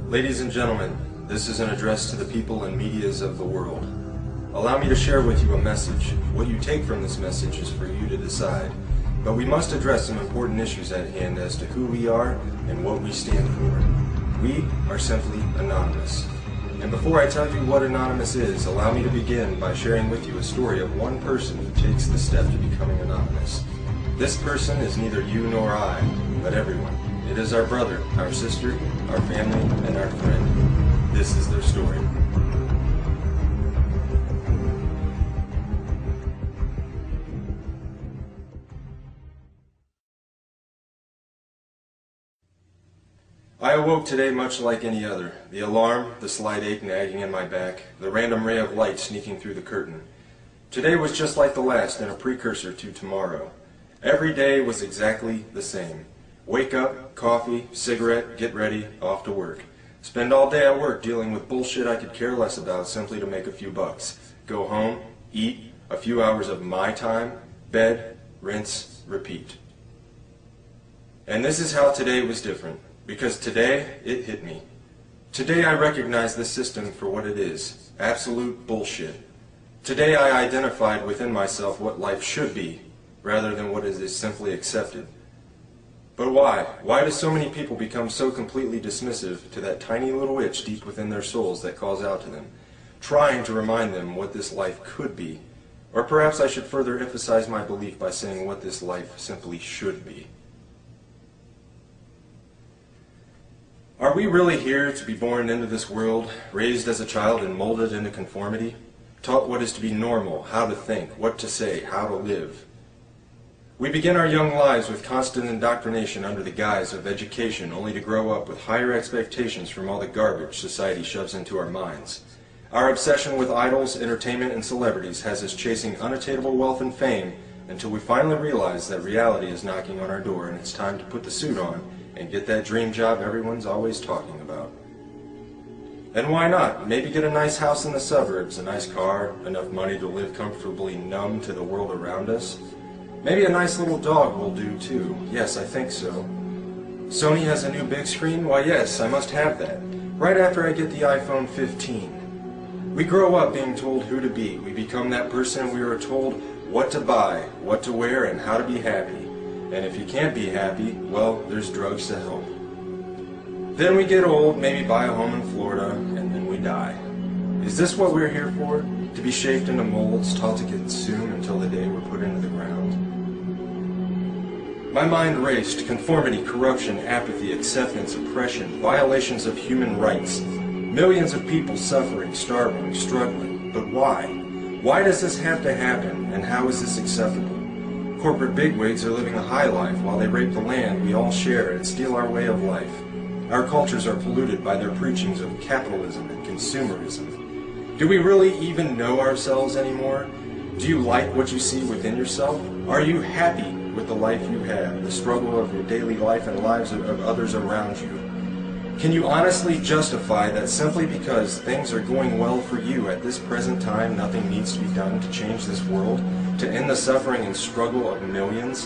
Ladies and gentlemen, this is an address to the people and medias of the world. Allow me to share with you a message. What you take from this message is for you to decide. But we must address some important issues at hand as to who we are and what we stand for. We are simply anonymous. And before I tell you what anonymous is, allow me to begin by sharing with you a story of one person who takes the step to becoming anonymous. This person is neither you nor I, but everyone. It is our brother, our sister, our family, and our friend. This is their story. I awoke today much like any other. The alarm, the slight ache nagging in my back, the random ray of light sneaking through the curtain. Today was just like the last and a precursor to tomorrow. Every day was exactly the same. Wake up, coffee, cigarette, get ready, off to work. Spend all day at work dealing with bullshit I could care less about simply to make a few bucks. Go home, eat, a few hours of my time, bed, rinse, repeat. And this is how today was different. Because today, it hit me. Today I recognize this system for what it is. Absolute bullshit. Today I identified within myself what life should be, rather than what is simply accepted. But why? Why do so many people become so completely dismissive to that tiny little itch deep within their souls that calls out to them, trying to remind them what this life could be? Or perhaps I should further emphasize my belief by saying what this life simply should be. Are we really here to be born into this world, raised as a child and molded into conformity, taught what is to be normal, how to think, what to say, how to live? We begin our young lives with constant indoctrination under the guise of education, only to grow up with higher expectations from all the garbage society shoves into our minds. Our obsession with idols, entertainment, and celebrities has us chasing unattainable wealth and fame until we finally realize that reality is knocking on our door and it's time to put the suit on and get that dream job everyone's always talking about. And why not? Maybe get a nice house in the suburbs, a nice car, enough money to live comfortably numb to the world around us. Maybe a nice little dog will do too. Yes, I think so. Sony has a new big screen? Why yes, I must have that. Right after I get the iPhone 15. We grow up being told who to be. We become that person we are told what to buy, what to wear, and how to be happy. And if you can't be happy, well, there's drugs to help. Then we get old, maybe buy a home in Florida, and then we die. Is this what we're here for? To be shaped into molds, taught to consume until the day we're put into the ground? My mind raced. Conformity, corruption, apathy, acceptance, oppression, violations of human rights. Millions of people suffering, starving, struggling. But why? Why does this have to happen, and how is this acceptable? Corporate bigwigs are living a high life while they rape the land we all share and steal our way of life. Our cultures are polluted by their preachings of capitalism and consumerism. Do we really even know ourselves anymore? Do you like what you see within yourself? Are you happy with the life you have, the struggle of your daily life and lives of others around you? Can you honestly justify that simply because things are going well for you at this present time, nothing needs to be done to change this world, to end the suffering and struggle of millions?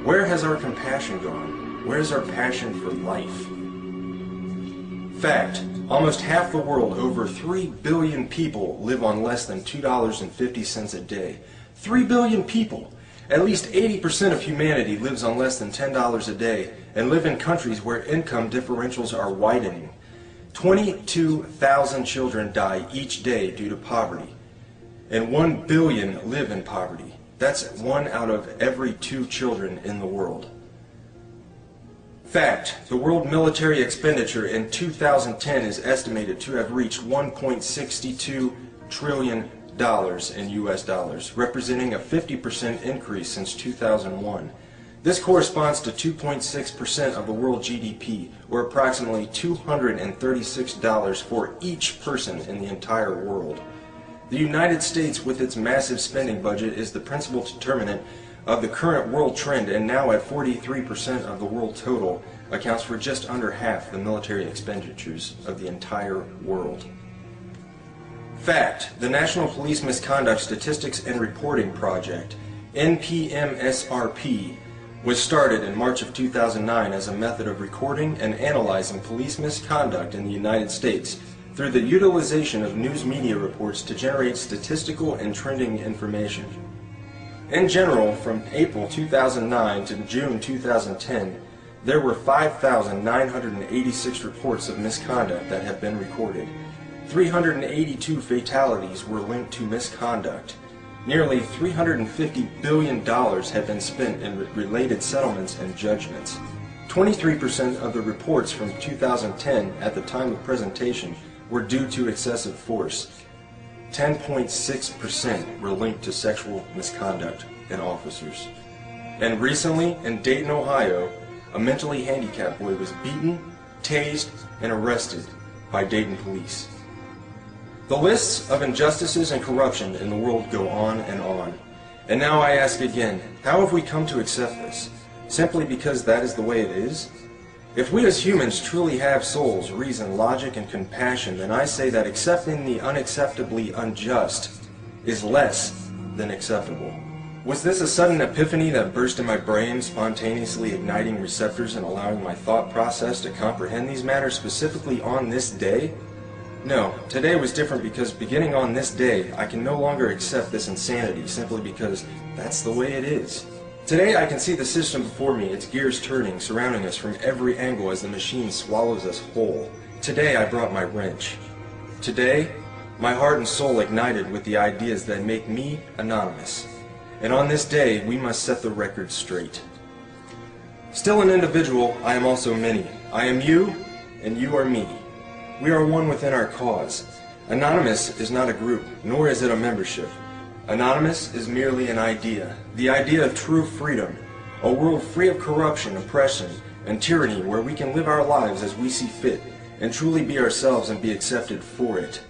Where has our compassion gone? Where is our passion for life? Fact, almost half the world, over 3 billion people, live on less than $2.50 a day. 3 billion people! At least 80% of humanity lives on less than $10 a day and live in countries where income differentials are widening. 22,000 children die each day due to poverty, and 1 billion live in poverty. That's 1 out of every 2 children in the world. Fact, the world military expenditure in 2010 is estimated to have reached $1.62 trillion in US dollars, representing a 50% increase since 2001. This corresponds to 2.6% of the world GDP, or approximately $236 for each person in the entire world. The United States, with its massive spending budget, is the principal determinant of the current world trend, and now at 43% of the world total, accounts for just under half the military expenditures of the entire world. Fact, the National Police Misconduct Statistics and Reporting Project, NPMSRP, was started in March of 2009 as a method of recording and analyzing police misconduct in the United States through the utilization of news media reports to generate statistical and trending information. In general, from April 2009 to June 2010, there were 5,986 reports of misconduct that have been recorded. 382 fatalities were linked to misconduct. Nearly $350 billion have been spent in related settlements and judgments. 23% of the reports from 2010 at the time of presentation were due to excessive force. 10.6% were linked to sexual misconduct in officers. And recently, in Dayton, Ohio, a mentally handicapped boy was beaten, tased, and arrested by Dayton police. The lists of injustices and corruption in the world go on and on. And now I ask again, how have we come to accept this? Simply because that is the way it is? If we as humans truly have souls, reason, logic, and compassion, then I say that accepting the unacceptably unjust is less than acceptable. Was this a sudden epiphany that burst in my brain, spontaneously igniting receptors and allowing my thought process to comprehend these matters specifically on this day? No, today was different because beginning on this day, I can no longer accept this insanity simply because that's the way it is. Today I can see the system before me, its gears turning, surrounding us from every angle as the machine swallows us whole. Today I brought my wrench. Today, my heart and soul ignited with the ideas that make me anonymous. And on this day, we must set the record straight. Still an individual, I am also many. I am you, and you are me. We are one within our cause. Anonymous is not a group, nor is it a membership. Anonymous is merely an idea, the idea of true freedom, a world free of corruption, oppression, and tyranny where we can live our lives as we see fit and truly be ourselves and be accepted for it.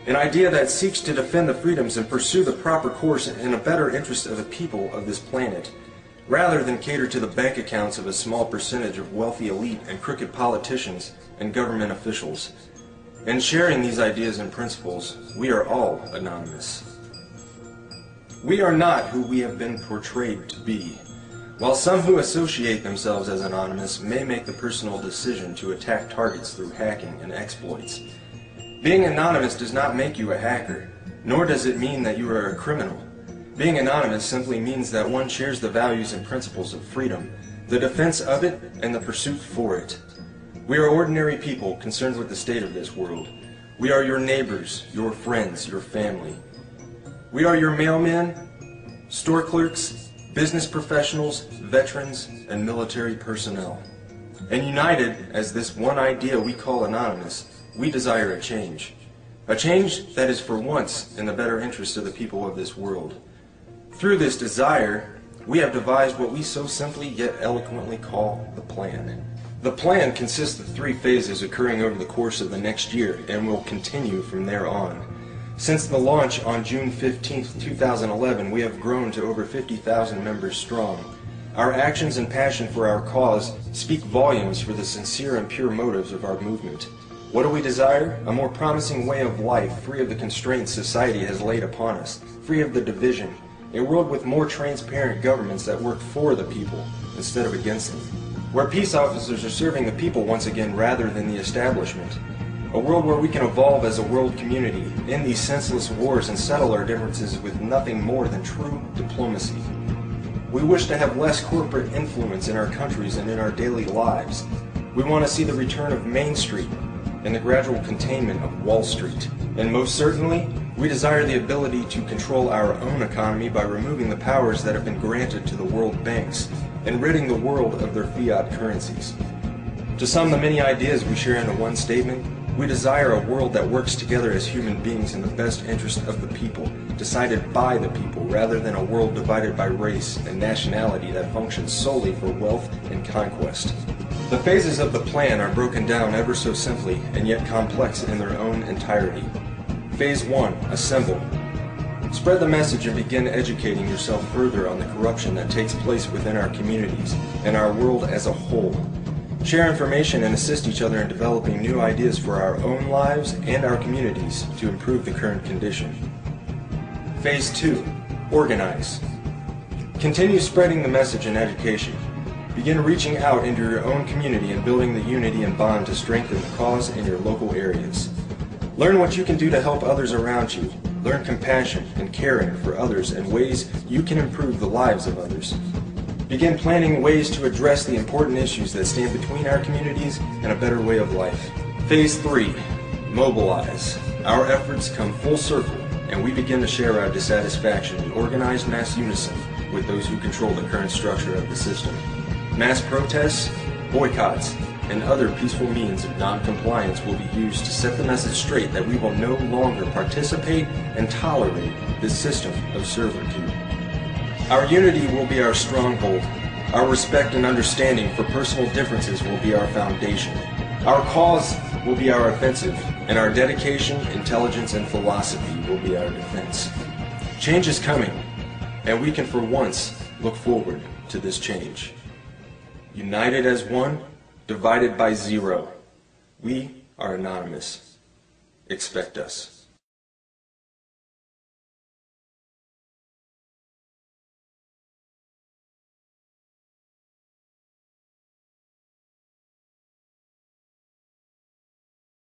An idea that seeks to defend the freedoms and pursue the proper course in a better interest of the people of this planet, rather than cater to the bank accounts of a small percentage of wealthy elite and crooked politicians and government officials. In sharing these ideas and principles, we are all anonymous. We are not who we have been portrayed to be. While some who associate themselves as anonymous may make the personal decision to attack targets through hacking and exploits, being anonymous does not make you a hacker, nor does it mean that you are a criminal. Being anonymous simply means that one shares the values and principles of freedom, the defense of it, and the pursuit for it. We are ordinary people concerned with the state of this world. We are your neighbors, your friends, your family. We are your mailmen, store clerks, business professionals, veterans, and military personnel. And united as this one idea we call anonymous, we desire a change that is for once in the better interest of the people of this world. Through this desire, we have devised what we so simply yet eloquently call the plan. The plan consists of 3 phases occurring over the course of the next year and will continue from there on. Since the launch on June 15, 2011, we have grown to over 50,000 members strong. Our actions and passion for our cause speak volumes for the sincere and pure motives of our movement. What do we desire? A more promising way of life, free of the constraints society has laid upon us, free of the division, a world with more transparent governments that work for the people instead of against them, where peace officers are serving the people once again rather than the establishment. A world where we can evolve as a world community, end these senseless wars, and settle our differences with nothing more than true diplomacy. We wish to have less corporate influence in our countries and in our daily lives. We want to see the return of Main Street and the gradual containment of Wall Street. And most certainly, we desire the ability to control our own economy by removing the powers that have been granted to the world banks and ridding the world of their fiat currencies. To sum the many ideas we share into one statement, we desire a world that works together as human beings in the best interest of the people, decided by the people, rather than a world divided by race and nationality that functions solely for wealth and conquest. The phases of the plan are broken down ever so simply and yet complex in their own entirety. Phase 1. Assemble. Spread the message and begin educating yourself further on the corruption that takes place within our communities and our world as a whole. Share information and assist each other in developing new ideas for our own lives and our communities to improve the current condition. Phase 2. Organize. Continue spreading the message and education. Begin reaching out into your own community and building the unity and bond to strengthen the cause in your local areas. Learn what you can do to help others around you. Learn compassion and caring for others and ways you can improve the lives of others. Begin planning ways to address the important issues that stand between our communities and a better way of life. Phase 3. Mobilize. Our efforts come full circle, and we begin to share our dissatisfaction in organized mass unison with those who control the current structure of the system. Mass protests, boycotts, and other peaceful means of non-compliance will be used to set the message straight that we will no longer participate and tolerate this system of servitude. Our unity will be our stronghold. Our respect and understanding for personal differences will be our foundation. Our cause will be our offensive, and our dedication, intelligence, and philosophy will be our defense. Change is coming, and we can for once look forward to this change. United as one, divided by zero. We are Anonymous. Expect us.